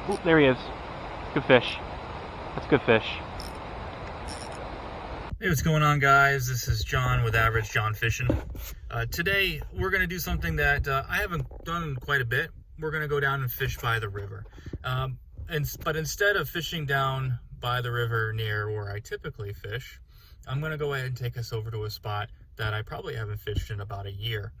Ooh, there he is. Good fish. That's good fish. Hey, what's going on, guys? This is John with Average John Fishing. Today we're going to do something that I haven't done quite a bit. We're going to go down and fish by the river. But instead of fishing down by the river near where I typically fish, I'm going to go ahead and take us over to a spot that I probably haven't fished in about a year.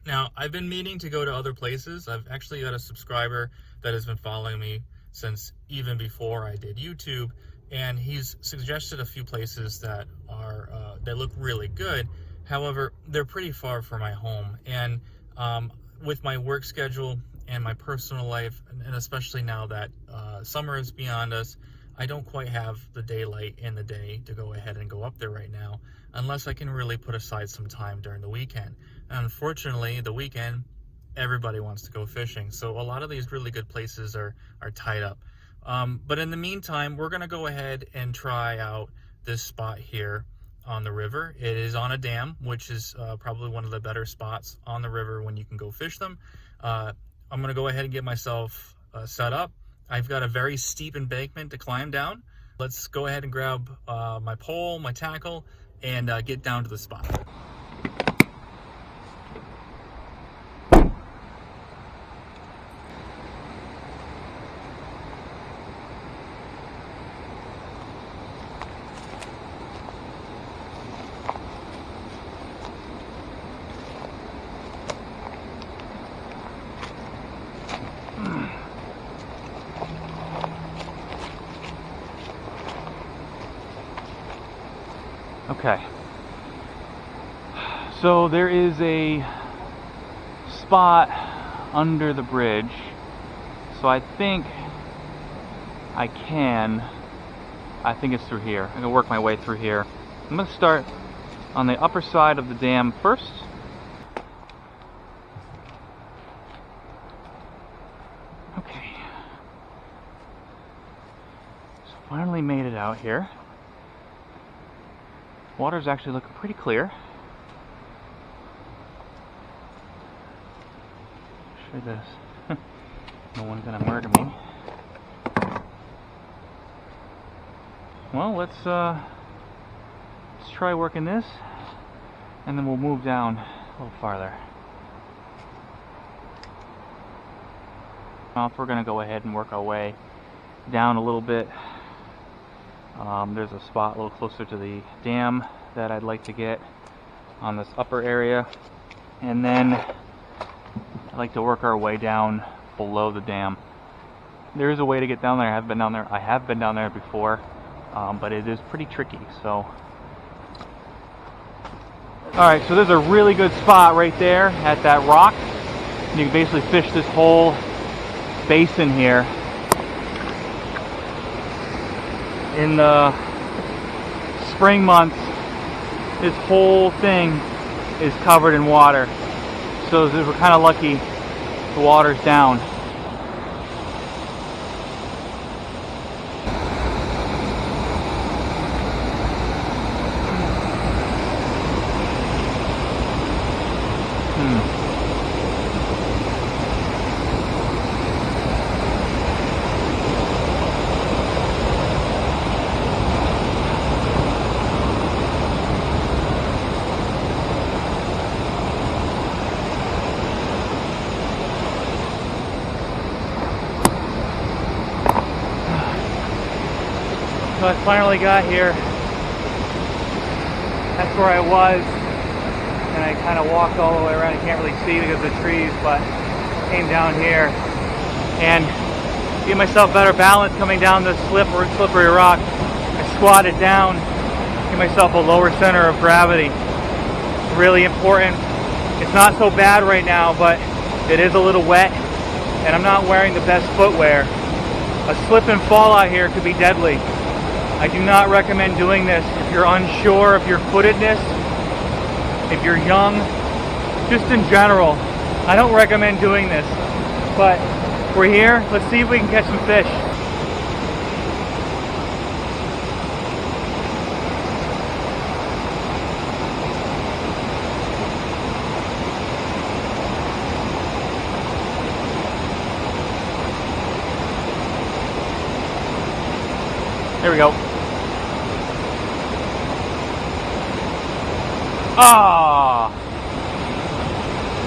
Now, I've been meaning to go to other places. I've actually got a subscriber that has been following me since even before I did YouTube, and he's suggested a few places that are that look really good. However, they're pretty far from my home, and with my work schedule and my personal life, and especially now that summer is beyond us, I don't quite have the daylight in the day to go ahead and go up there right now, unless I can really put aside some time during the weekend. And unfortunately, the weekend, everybody wants to go fishing, so a lot of these really good places are tied up. But in the meantime, we're going to go ahead and try out this spot here on the river. It is on a dam, which is probably one of the better spots on the river when you can go fish them. I'm going to go ahead and get myself set up. I've got a very steep embankment to climb down. Let's go ahead and grab my pole, my tackle, and get down to the spot. Okay, so there is a spot under the bridge, so I think it's through here. I'm going to work my way through here. I'm going to start on the upper side of the dam first. Okay, so finally made it out here. Water's actually looking pretty clear. Sure this. No one's gonna murder me. Well, let's try working this, and then we'll move down a little farther. We're gonna go ahead and work our way down a little bit. There's a spot a little closer to the dam that I'd like to get on this upper area, and then I'd like to work our way down below the dam. There is a way to get down there. I have been down there before, but it is pretty tricky. So, alright, so there's a really good spot right there at that rock. You can basically fish this whole basin here. In the spring months, this whole thing is covered in water. So we're kind of lucky the water's down. So I finally got here. That's where I was, and I kind of walked all the way around. You can't really see because of the trees, but came down here and gave myself better balance coming down this slippery rock. I squatted down, give myself a lower center of gravity. It's really important. It's not so bad right now, but it is a little wet, and I'm not wearing the best footwear. A slip and fall out here could be deadly. I do not recommend doing this if you're unsure of your footedness, if you're young, just in general. I don't recommend doing this, but we're here. Let's see if we can catch some fish. There we go. Ah!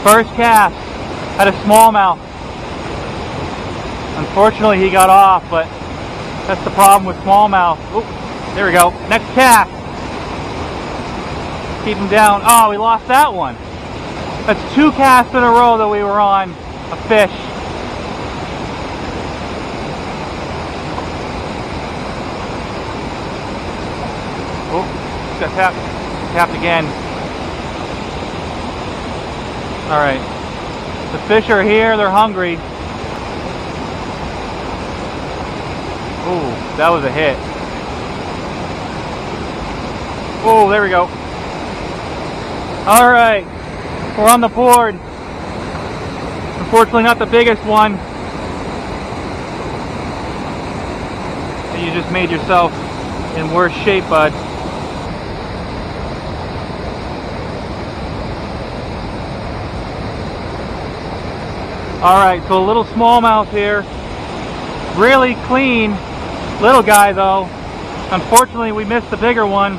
First cast. Had a smallmouth. Unfortunately, he got off, but that's the problem with smallmouth. Oop, there we go. Next cast. Keep him down. Oh, we lost that one. That's 2 casts in a row that we were on a fish. Oh, got tapped. Tapped again. All right. The fish are here. They're hungry. Ooh, that was a hit. Oh, there we go. All right. We're on the board. Unfortunately, not the biggest one. You just made yourself in worse shape, bud. Alright, so a little smallmouth here. Really clean. Little guy though. Unfortunately, we missed the bigger one.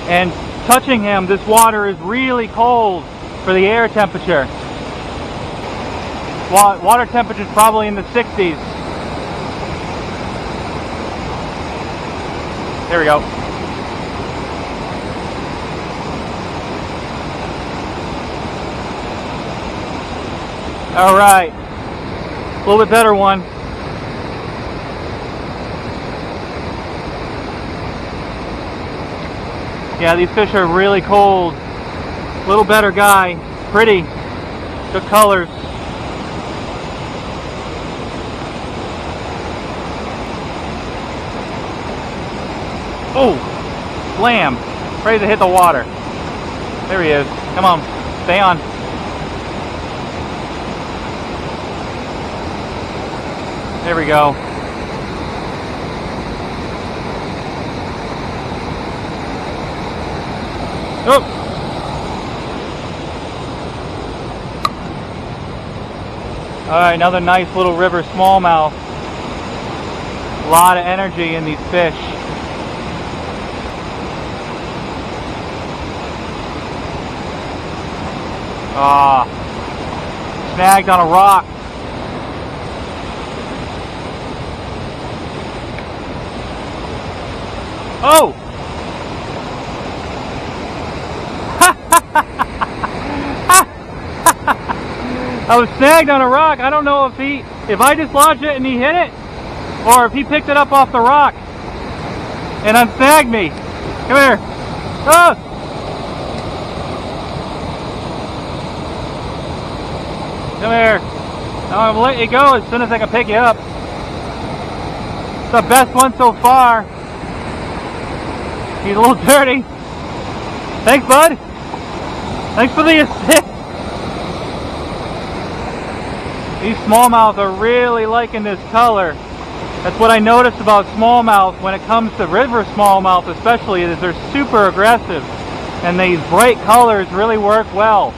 And touching him, this water is really cold for the air temperature. Water temperature is probably in the 60s. There we go. All right, a little bit better one. Yeah, these fish are really cold. A little better guy, pretty, good colors. Oh, slam, ready to hit the water. There he is, come on, stay on. There we go. Oh. All right, another nice little river smallmouth. A lot of energy in these fish. Ah, snagged on a rock. Oh! I was snagged on a rock. I don't know if I dislodged it and he hit it, or if he picked it up off the rock and unsnagged me. Come here. Oh! Come here. I'm gonna let you go as soon as I can pick you up. It's the best one so far. He's a little dirty. Thanks, bud. Thanks for the assist. These smallmouth are really liking this color. That's what I noticed about smallmouth when it comes to river smallmouth especially, is they're super aggressive. And these bright colors really work well.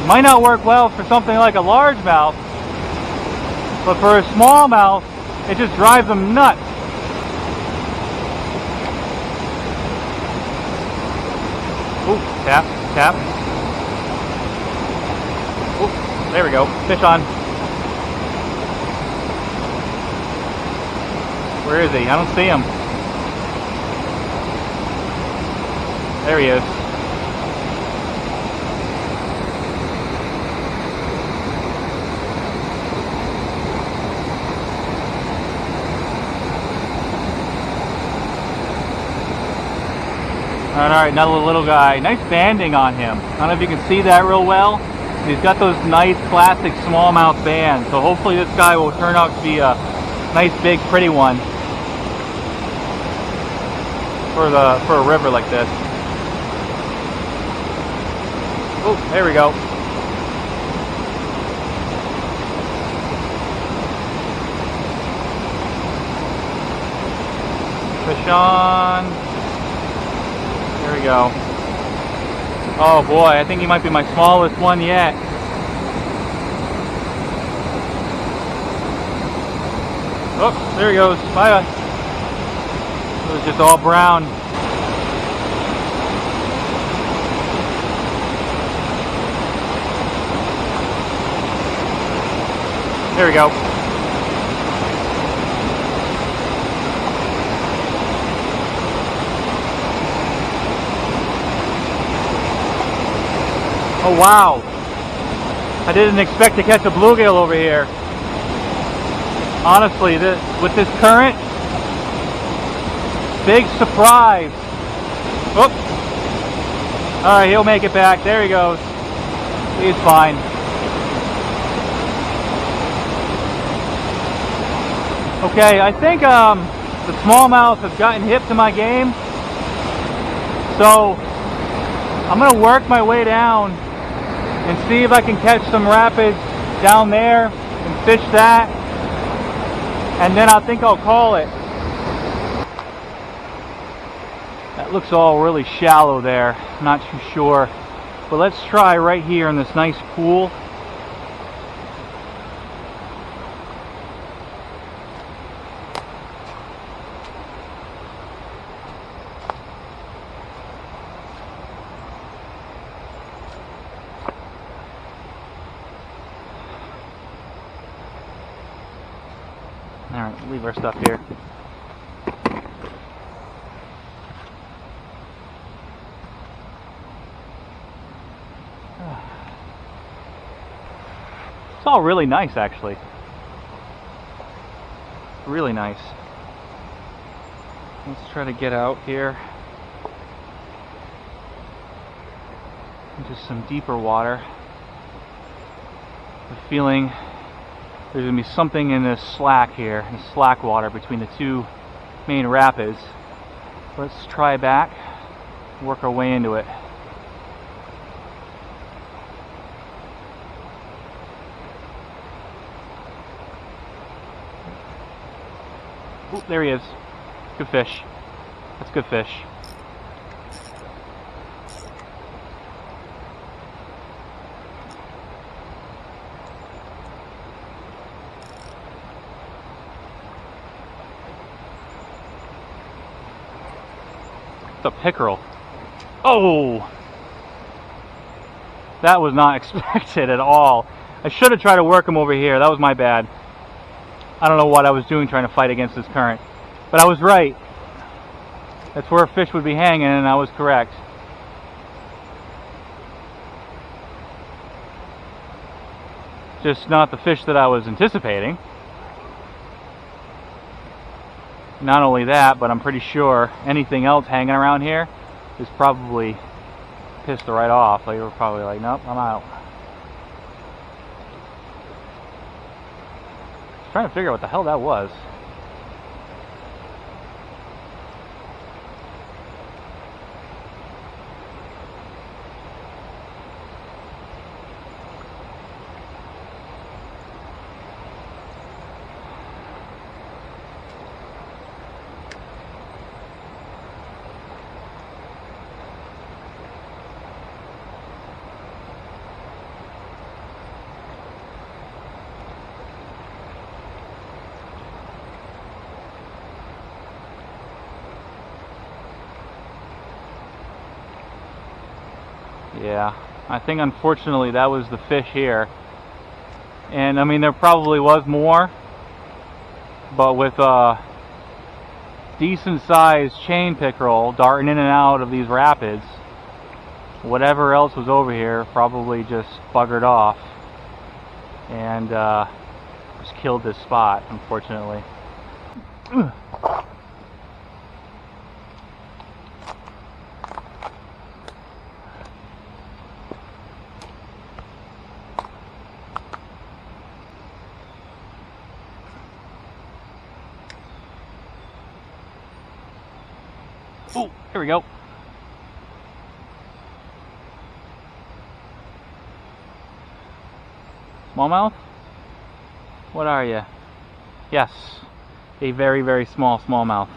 Might not work well for something like a largemouth, but for a smallmouth, it just drives them nuts. Ooh, tap, tap. Ooh, there we go. Fish on. Where is he? I don't see him. There he is. Alright, another little guy. Nice banding on him. I don't know if you can see that real well. He's got those nice classic smallmouth bands. So hopefully this guy will turn out to be a nice big pretty one for a river like this. Oh, there we go. Fish on. There we go. Oh boy, I think he might be my smallest one yet. Oh, there he goes. Bye. It was just all brown. There we go. Oh wow. I didn't expect to catch a bluegill over here. Honestly, with this current, big surprise. Oop. Alright, he'll make it back. There he goes. He's fine. Okay, I think the smallmouth has gotten hip to my game. So I'm going to work my way down and see if I can catch some rapids down there and fish that. And then I think I'll call it. That looks all really shallow there. I'm not too sure. But let's try right here in this nice pool. Alright, leave our stuff here. It's all really nice, actually. Really nice. Let's try to get out here into some deeper water. The feeling there's going to be something in this slack here, in the slack water between the two main rapids. Let's try back, work our way into it. Ooh, there he is. Good fish. That's good fish. It's a pickerel. Oh! That was not expected at all. I should have tried to work him over here. That was my bad. I don't know what I was doing trying to fight against this current. But I was right. That's where a fish would be hanging, and I was correct. Just not the fish that I was anticipating. Not only that, but I'm pretty sure anything else hanging around here is probably pissed right off. They were probably like, nope, I'm out. Trying to figure out what the hell that was. Yeah, I think unfortunately that was the fish here. And I mean, there probably was more, but with a decent sized chain pickerel darting in and out of these rapids, whatever else was over here probably just buggered off and just killed this spot, unfortunately. Oh, here we go. Smallmouth? What are you? Yes, a very, very small smallmouth.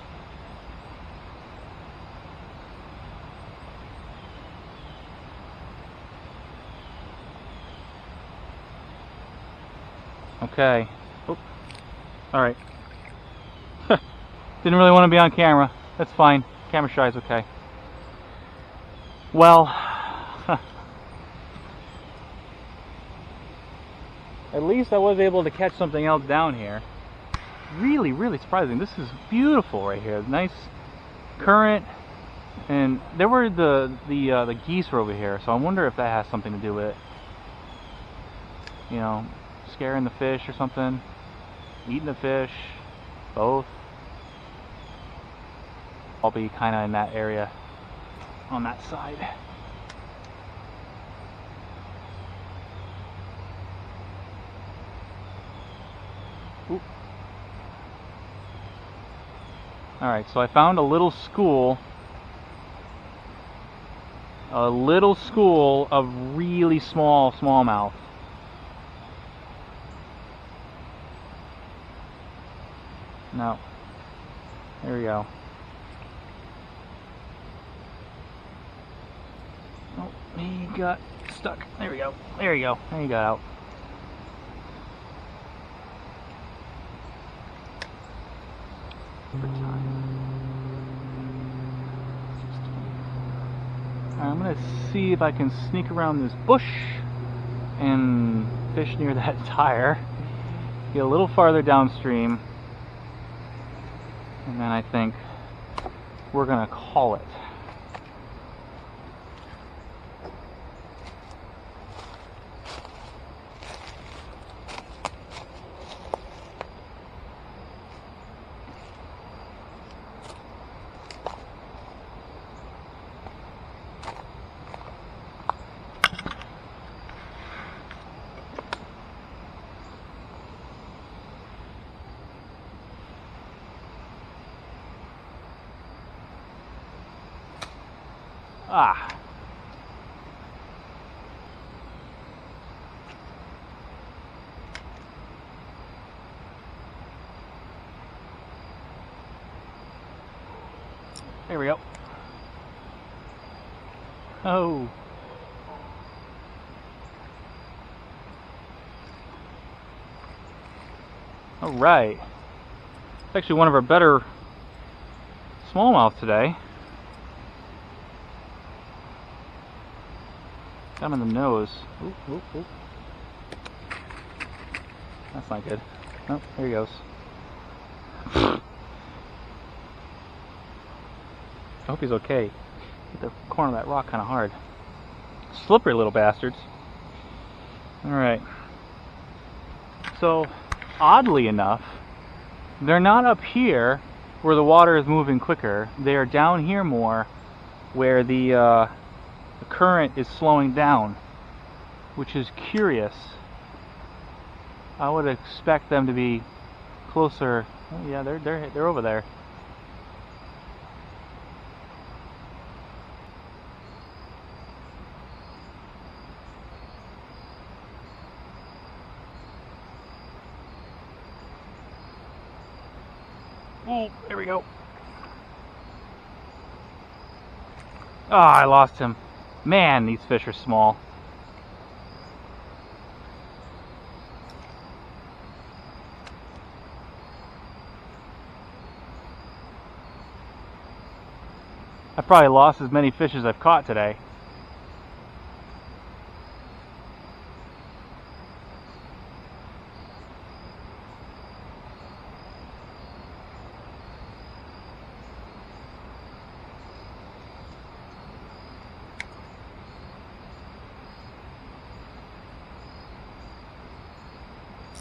Okay. Oh. All right. Didn't really want to be on camera. That's fine. Camera shy is okay. Well, at least I was able to catch something else down here. Really, really surprising. This is beautiful right here. Nice current, and there were the geese were over here, so I wonder if that has something to do with it. You know, scaring the fish or something, eating the fish, both. I'll be kind of in that area on that side. Oop. Alright, so I found a little school of really small smallmouth. No. There we go. Oh, he got stuck. There we go. There you go. There you got out. I'm gonna see if I can sneak around this bush and fish near that tire. Get a little farther downstream, and then I think we're gonna call it. Ah. There we go. Oh. All right. It's actually one of our better smallmouth today. Got him in the nose. Ooh, ooh, ooh. That's not good. Oh, there he goes. I hope he's okay. Hit the corner of that rock kind of hard. Slippery little bastards. Alright. So, oddly enough, they're not up here where the water is moving quicker. They are down here more where the current is slowing down, which is curious. I would expect them to be closer. Oh yeah, they're over there. Oh, there we go. Ah, I lost him. Man, these fish are small. I probably lost as many fish as I've caught today.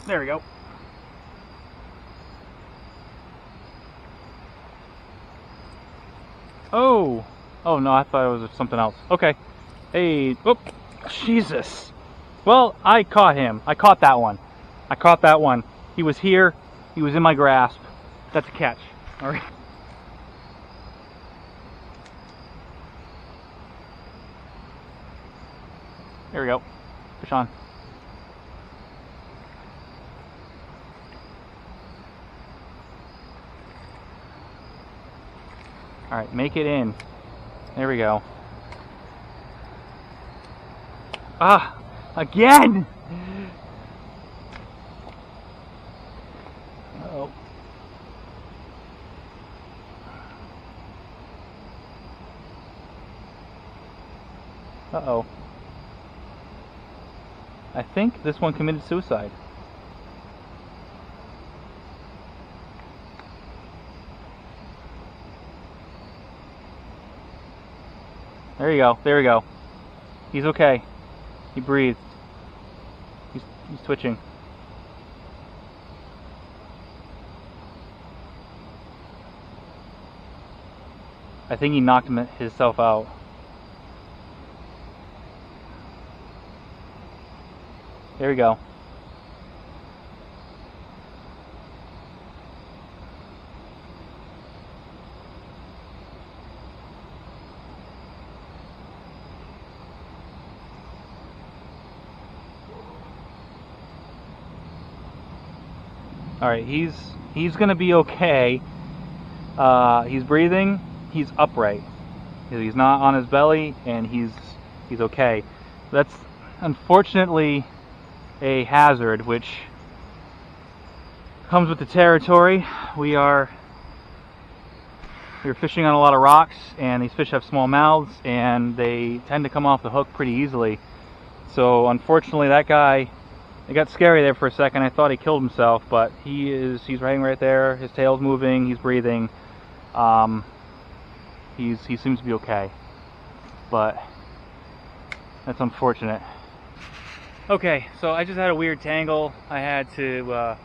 There we go. Oh! Oh no, I thought it was something else. Okay. Hey, oh, Jesus. Well, I caught him. I caught that one. I caught that one. He was here. He was in my grasp. That's a catch. All right. There we go. Fish on. All right, make it in. There we go. Ah, again! Uh-oh. Uh-oh. I think this one committed suicide. There you go. There we go. He's okay. He breathed. He's twitching. I think he knocked himself out. There we go. All right, he's gonna be okay. He's breathing. He's upright. He's not on his belly, and he's okay. That's unfortunately a hazard, which comes with the territory. We're fishing on a lot of rocks, and these fish have small mouths, and they tend to come off the hook pretty easily. So unfortunately, that guy, it got scary there for a second. I thought he killed himself, but he's hanging right there. His tail's moving. He's breathing. He seems to be okay, but that's unfortunate. Okay, so I just had a weird tangle. I had to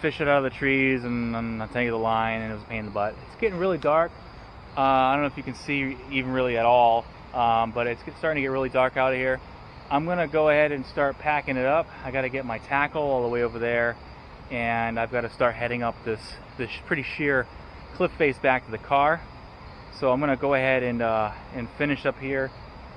fish it out of the trees and untangle the line, and it was a pain in the butt. It's getting really dark. I don't know if you can see even really at all, but it's starting to get really dark out of here. I'm gonna go ahead and start packing it up. I gotta get my tackle all the way over there, and I've got to start heading up this pretty sheer cliff face back to the car. So I'm gonna go ahead and finish up here.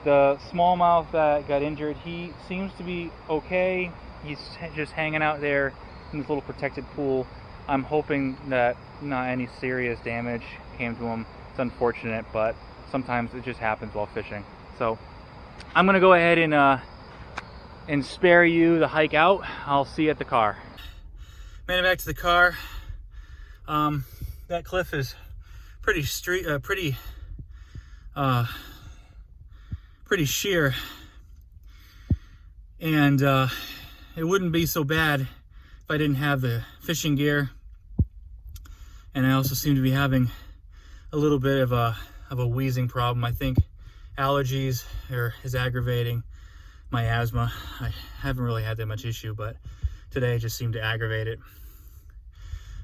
The smallmouth that got injured, he seems to be okay. He's just hanging out there in this little protected pool. I'm hoping that not any serious damage came to him. It's unfortunate, but sometimes it just happens while fishing. So I'm gonna go ahead and spare you the hike out. I'll see you at the car. Made it back to the car. That cliff is pretty sheer, and it wouldn't be so bad if I didn't have the fishing gear. And I also seem to be having a little bit of a wheezing problem. I think allergies is aggravating my asthma. I haven't really had that much issue, but today just seemed to aggravate it.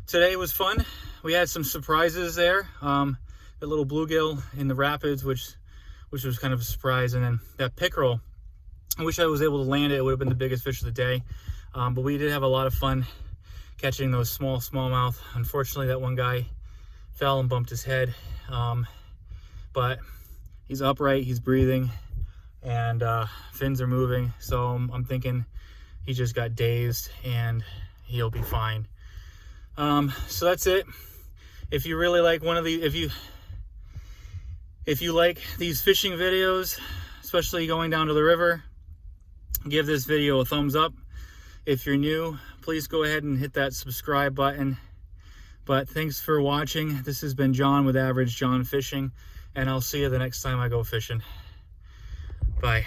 Today was fun. We had some surprises there. The little bluegill in the rapids, which was kind of a surprise, and then that pickerel. I wish I was able to land it. It would have been the biggest fish of the day. But we did have a lot of fun catching those smallmouth. Unfortunately, that one guy fell and bumped his head. But he's upright, he's breathing, and fins are moving. So I'm thinking he just got dazed and he'll be fine. So that's it. If you really like one of the, if you like these fishing videos, especially going down to the river, give this video a thumbs up. If you're new, please go ahead and hit that subscribe button. But thanks for watching. This has been John with Average John Fishing, and I'll see you the next time I go fishing. Bye.